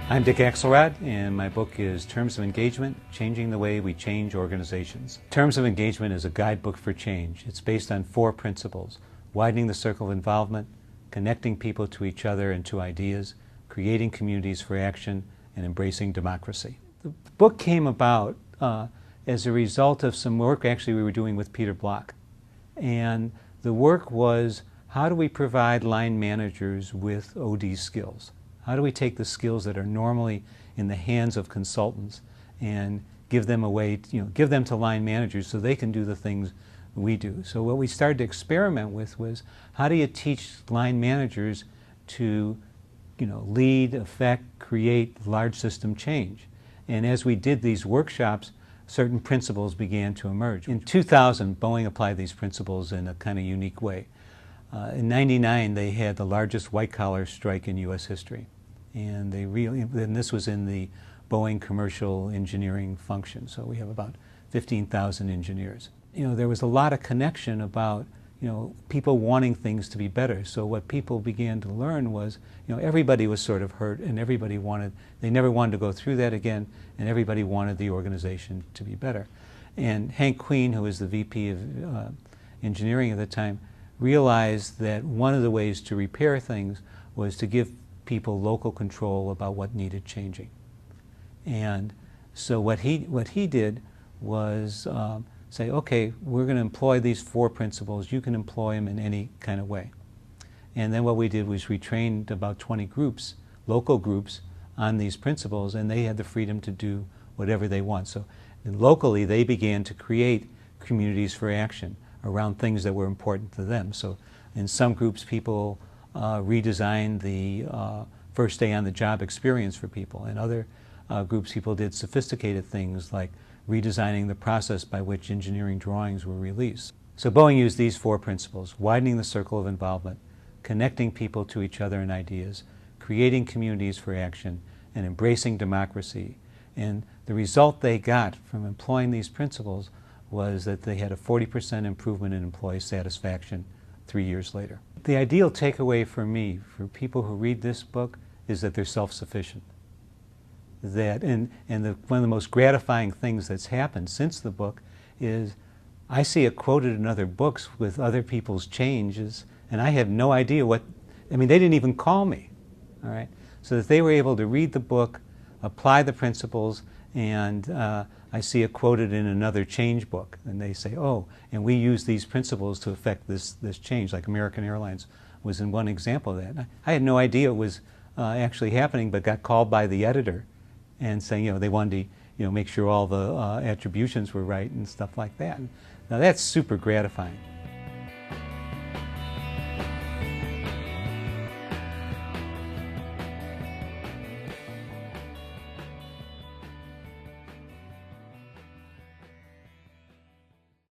I'm Dick Axelrod, and my book is Terms of Engagement, Changing the Way We Change Organizations. Terms of Engagement is a guidebook for change. It's based on 4 principles: widening the circle of involvement, connecting people to each other and to ideas, creating communities for action, and embracing democracy. The book came about as a result of some work actually we were doing with Peter Block. And the work was, how do we provide line managers with OD skills? How do we take the skills that are normally in the hands of consultants and give them away, give them to line managers so they can do the things we do? So what we started to experiment with was, how do you teach line managers to, lead, affect, create large system change? And as we did these workshops, certain principles began to emerge. In 2000, Boeing applied these principles in a kind of unique way. In '99, they had the largest white-collar strike in U.S. history. And this was in the Boeing commercial engineering function. So we have about 15,000 engineers. There was a lot of connection about, people wanting things to be better. So what people began to learn was, everybody was sort of hurt, and they never wanted to go through that again, and everybody wanted the organization to be better. And Hank Queen, who was the VP of engineering at the time, realized that one of the ways to repair things was to give people local control about what needed changing. And so what he did was say, okay, we're going to employ these 4 principles. You can employ them in any kind of way. And then what we did was we trained about 20 groups, local groups, on these principles, and they had the freedom to do whatever they want. So locally, they began to create communities for action around things that were important to them. So in some groups, people redesigned the first day on the job experience for people. In other groups, people did sophisticated things like redesigning the process by which engineering drawings were released. So Boeing used these 4 principles: widening the circle of involvement, connecting people to each other and ideas, creating communities for action, and embracing democracy. And the result they got from employing these principles was that they had a 40% improvement in employee satisfaction 3 years later. The ideal takeaway for me, for people who read this book, is that they're self-sufficient. One of the most gratifying things that's happened since the book is I see it quoted in other books with other people's changes, and I have no idea they didn't even call me, all right? So that they were able to read the book, apply the principles, and I see it quoted in another change book, and they say, oh, and we use these principles to affect this change, like American Airlines was in one example of that. I had no idea it was actually happening, but got called by the editor and saying, they wanted to, make sure all the attributions were right and stuff like that. Now that's super gratifying.